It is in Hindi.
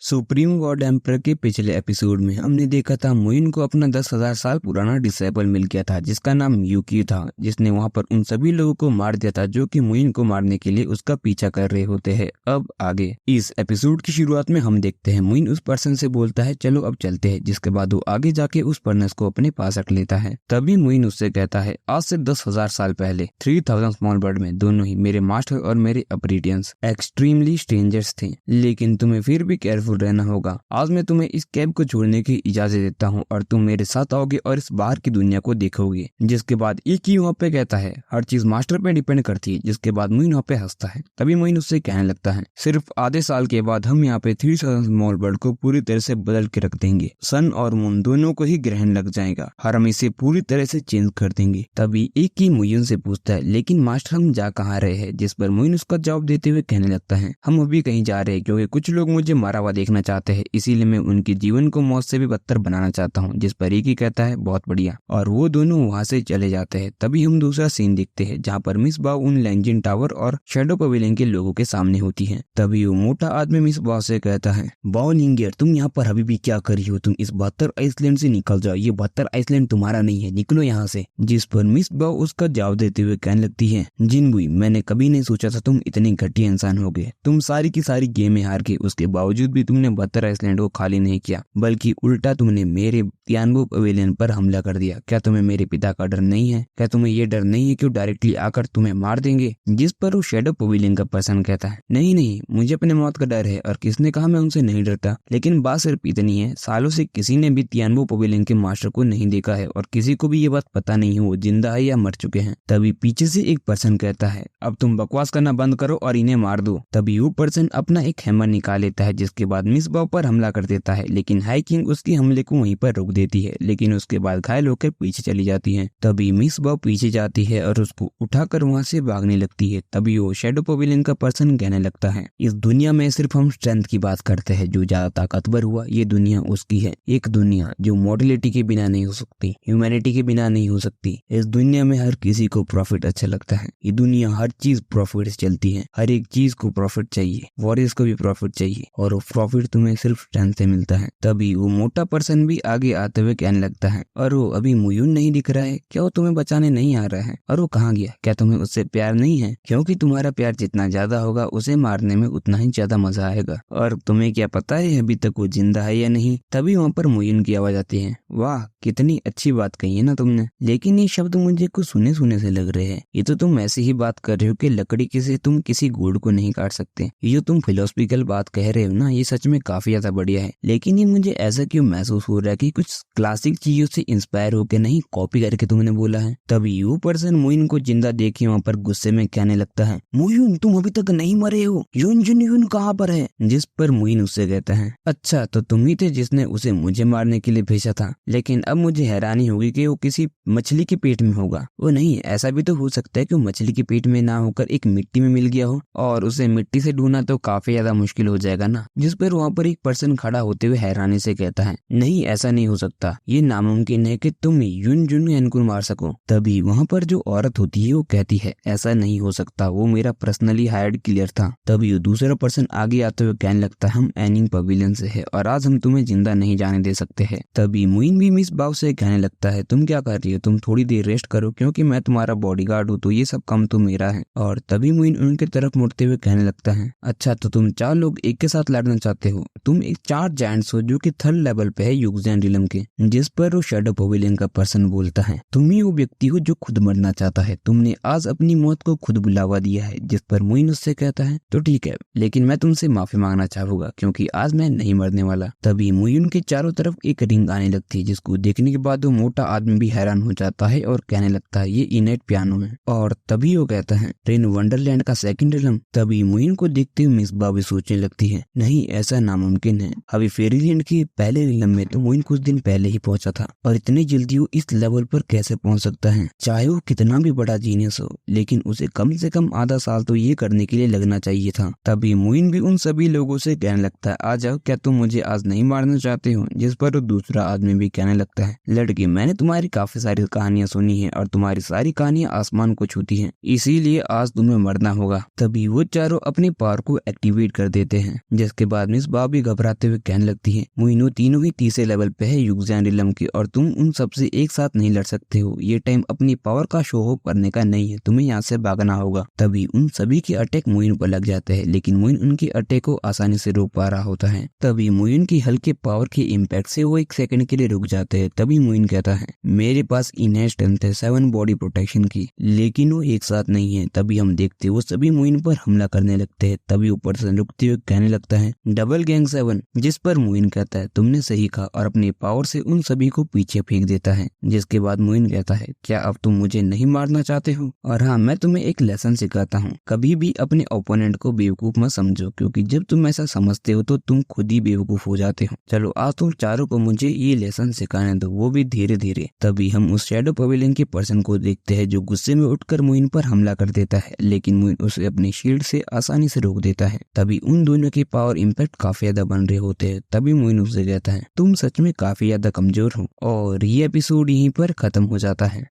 सुप्रीम गॉड एम्परर के पिछले एपिसोड में हमने देखा था मुइन को अपना 10,000 साल पुराना डिसेबल मिल गया था जिसका नाम यूकी था, जिसने वहां पर उन सभी लोगों को मार दिया था जो कि मुइन को मारने के लिए उसका पीछा कर रहे होते हैं। अब आगे इस एपिसोड की शुरुआत में हम देखते हैं मुइन उस पर्सन से बोलता है चलो अब चलते हैं, जिसके बाद वो आगे जाके उस पर्सन को अपने पास रख लेता है। तभी मुइन उससे कहता है आज से 10,000 साल पहले 3000 स्मॉल बर्ड में दोनों ही मेरे मास्टर और मेरे अपरेटियंस एक्सट्रीमली स्ट्रेंजर्स थे, लेकिन तुम्हें फिर भी केयरफुल रहना होगा। आज मैं तुम्हें इस कैब को छोड़ने की इजाजत देता हूँ और तुम मेरे साथ आओगे और इस बाहर की दुनिया को देखोगे। जिसके बाद एक ही वहाँ पे कहता है हर चीज मास्टर पे डिपेंड करती है। जिसके बाद मुइन वहाँ पे हंसता है। तभी मुइन उससे कहने लगता है सिर्फ आधे साल के बाद हम यहाँ पे 3000 स्मॉल बर्ड को पूरी तरह से बदल के रख देंगे। सन और मून दोनों को ही ग्रहण लग जाएगा और हम इसे पूरी तरह से चेंज कर देंगे। तभी एक ही मुइन से पूछता है लेकिन मास्टर हम जा कहाँ रहे हैं? जिस पर मुइन उसका जवाब देते हुए कहने लगता है हम अभी कहीं जा रहे हैं क्योंकि कुछ लोग मुझे मारा हुआ देखना चाहते हैं, इसीलिए मैं उनके जीवन को मौत से भी बदतर बनाना चाहता हूँ। जिस पर एक ही कहता है बहुत बढ़िया, और वो दोनों वहाँ से चले जाते हैं। तभी हम दूसरा सीन देखते हैं जहाँ पर मिस बाव उन लैंजिन टावर और शेडो पवेलियन के लोगों के सामने होती है। तभी वो मोटा आदमी मिस बाव से कहता है बाव लिंगियर तुम यहाँ पर अभी भी क्या कर रही हो? तुम इस 72 आइसलैंड से निकल जाओ, ये 72 आइसलैंड तुम्हारा नहीं है, निकलो यहाँ से। जिस पर मिस बाव उसका जवाब देते हुए कहने लगती है जिनबुई मैंने कभी नहीं सोचा था तुम इतने घटिया इंसान होगे। तुम सारी की सारी गेमें हार के उसके बावजूद भी तुमने 72 आइसलैंड को खाली नहीं किया, बल्कि उल्टा तुमने मेरे तियानबो पवेलियन पर हमला कर दिया। क्या तुम्हें मेरे पिता का डर नहीं है? क्या तुम्हें ये डर नहीं है कि वो डायरेक्टली आकर तुम्हें मार देंगे? जिस पर वो शेडो पवेलियन का पर्सन कहता है नहीं नहीं, मुझे अपने मौत का डर है। और किसने कहा मैं उनसे नहीं डरता? लेकिन बात सिर्फ इतनी है, सालों से किसी ने भी तियानबो पवेलियन के मास्टर को नहीं देखा है और किसी को भी ये बात पता नहीं है वो जिंदा है या मर चुके हैं। तभी पीछे से एक पर्सन कहता है अब तुम बकवास करना बंद करो और इन्हें मार दो। तभी वो पर्सन अपना एक हैमर निकाल लेता है जिसके बाद मिस बाव पर हमला कर देता है, लेकिन हाई किंग उसके हमले को वहीं पर रोक देती है, लेकिन उसके बाद घायल होकर पीछे चली जाती है। तभी मिस बाव पीछे जाती है और उसको उठाकर वहां से भागने लगती है। तभी वो शेडो पवेलियन का पर्सन कहने लगता है इस दुनिया में सिर्फ हम स्ट्रेंथ की बात करते हैं, जो ज्यादा ताकतवर हुआ ये दुनिया उसकी है। एक दुनिया जो मॉडलिटी के बिना नहीं हो सकती, ह्यूमैनिटी के बिना नहीं हो सकती। इस दुनिया में हर किसी को प्रॉफिट अच्छा लगता है। ये दुनिया हर चीज प्रॉफिट से चलती है, हर एक चीज को प्रॉफिट चाहिए, वॉरियर्स को भी प्रॉफिट चाहिए और वो प्रॉफिट तुम्हें सिर्फ स्ट्रेंथ से मिलता है। तभी वो मोटा पर्सन भी आगे आते हुए कहने लगता है और वो अभी मुयून नहीं दिख रहा है? क्या वो तुम्हें बचाने नहीं आ रहा है? और वो कहाँ गया? क्या तुम्हें उससे प्यार नहीं है? क्योंकि तुम्हारा प्यार जितना ज्यादा होगा उसे मारने में उतना ही ज्यादा मजा आएगा। और तुम्हें क्या पता है अभी तक वो जिंदा है या नहीं? तभी वहाँ पर मुयून की आवाज आती है वाह कितनी अच्छी बात कही है ना तुमने, लेकिन ये शब्द मुझे कुछ सुने सुने से लग रहे हैं। ये तो तुम ऐसी ही बात कर रहे हो कि लकड़ी के से तुम किसी गोड़ को नहीं काट सकते। ये जो तुम फिलोसफिकल बात कह रहे हो ना, ये सच में काफी ज्यादा बढ़िया है, लेकिन ये मुझे ऐसा क्यों महसूस हो रहा है कि कुछ क्लासिक चीजों से इंस्पायर होकर नहीं कॉपी करके तुमने बोला है। तभी वो पर्सन मुइन को जिंदा देखे वहाँ पर गुस्से में कहने लगता है मुइन तुम अभी तक नहीं मरे हो, यून जुन यून कहाँ पर है? जिस पर मुइन उससे कहता है अच्छा तो तुम ही थे जिसने उसे मुझे मारने के लिए भेजा था, लेकिन अब मुझे हैरानी होगी कि वो किसी मछली के पेट में होगा। वो नहीं, ऐसा भी तो हो सकता है कि वो मछली के पेट में ना होकर एक मिट्टी में मिल गया हो और उसे मिट्टी से ढूंढना तो काफी ज्यादा मुश्किल हो जाएगा ना। जिस पर वहाँ पर एक पर्सन खड़ा होते हुए हैरानी से कहता है नहीं ऐसा नहीं हो सकता, ये नामुमकिन है कि तुम यून जुन यान को मार सको। तभी वहाँ पर जो औरत होती है वो कहती है ऐसा नहीं हो सकता, वो मेरा पर्सनली हायर्ड किलर था। तभी वो दूसरा पर्सन आगे आते हुए कहने लगता है हम एनिंग पवेलियन से है और आज हम तुम्हें जिंदा नहीं जाने दे सकते हैं। तभी मुइन भी मिस बाव से कहने लगता है तुम क्या कर रही हो, तुम थोड़ी देर रेस्ट करो क्योंकि मैं तुम्हारा बॉडीगार्ड हूँ तो ये सब काम तो मेरा है। और तभी मुइन उनके तरफ मुड़ते हुए कहने लगता है अच्छा तो तुम 4 लोग एक के साथ लड़ना चाहते हो? तुम एक 4 जायंट्स हो जो कि 3rd लेवल पे है यूक्सैन रिलम के। जिस पर वो शेडो पवेलियन का पर्सन बोलता है तुम ही वो व्यक्ति हो जो खुद मरना चाहता है, तुमने आज अपनी मौत को खुद बुलावा दिया है। जिस पर मुइन उससे कहता है तो ठीक है, लेकिन मैं तुमसे माफी मांगना चाहूंगा क्योंकि आज मैं नहीं मरने वाला। तभी मुइन के चारों तरफ एक रिंग आने लगती है जिसको देखने के बाद वो मोटा आदमी भी हैरान हो जाता है और कहने लगता है ये इनेट पियानो है। और तभी वो कहता है रेन वंडरलैंड का 2nd रिलम। तभी मुइन को देखते हुए मिस बावी सोचने लगती है नहीं ऐसा नामुमकिन है, अभी फेरीलैंड के पहले रिलम में तो मुइन कुछ दिन पहले ही पहुंचा था और इतनी जल्दी वो इस लेवल पर कैसे पहुंच सकता है? चाहे वो कितना भी बड़ा जीनियस हो, लेकिन उसे कम से कम आधा साल तो ये करने के लिए लगना चाहिए था। तभी मुइन भी उन सभी लोगों से कहने लगता है आ जाओ, क्या तुम मुझे आज नहीं मारना चाहते हो? जिस पर वो दूसरा आदमी भी कहने लगता है लड़की मैंने तुम्हारी काफी सारी कहानियां सुनी है और तुम्हारी सारी कहानियां आसमान को छूती हैं, इसीलिए आज तुम्हें मरना होगा। तभी वो चारों अपनी पावर को एक्टिवेट कर देते हैं जिसके बाद बाद मिसबाह भी घबराते हुए कहने लगती है, मोइन तीनों ही तीसरे लेवल पे है युक्सैन रिलम के और तुम उन सबसे एक साथ नहीं लड़ सकते हो। ये टाइम अपनी पावर का शो ऑफ करने का नहीं है, तुम्हें यहाँ से भागना होगा। तभी उन सभी के अटैक मोइन पर लग जाते हैं, लेकिन मोइन उनके अटैक को आसानी से रोक पा रहा होता है। तभी मोइन की हल्के पावर के इम्पैक्ट से वो एक सेकंड के लिए रुक जाते हैं। तभी मोइन कहता है, मेरे पास इनहेंस स्ट्रेंथ है 7 बॉडी प्रोटेक्शन की, लेकिन वो एक साथ नहीं है। तभी हम देखते वो सभी मोइन पर हमला करने लगते हैं। तभी ऊपर से रुकते हुए कहने लगता है, डबल गैंग 7, जिस पर मोइन कहता है, तुमने सही कहा, और अपनी पावर से उन सभी को पीछे फेंक देता है। जिसके बाद मोइन कहता है, क्या अब तुम मुझे नहीं मारना चाहते हो? और हाँ, मैं तुम्हें एक लेसन सिखाता हूँ, कभी भी अपने ओपोनेंट को बेवकूफ मत समझो, क्योंकि जब तुम ऐसा समझते हो तो तुम खुद ही बेवकूफ हो जाते हो। चलो आज तुम चारों को मुझे ये लेसन सिखाने दो, वो भी धीरे धीरे। तभी हम उस शैडो पवेलियन के पर्सन को देखते हैं जो गुस्से में उठकर मोइन पर हमला कर देता है, लेकिन मोइन उसे अपनी शील्ड से आसानी से रोक देता है। तभी उन दोनों के पावर इम्पैक्ट काफी ज्यादा बन रहे होते हैं। तभी मोइन उसे कहता है, तुम सच में काफी ज्यादा कमजोर हो। और ये एपिसोड यहीं पर खत्म हो जाता है।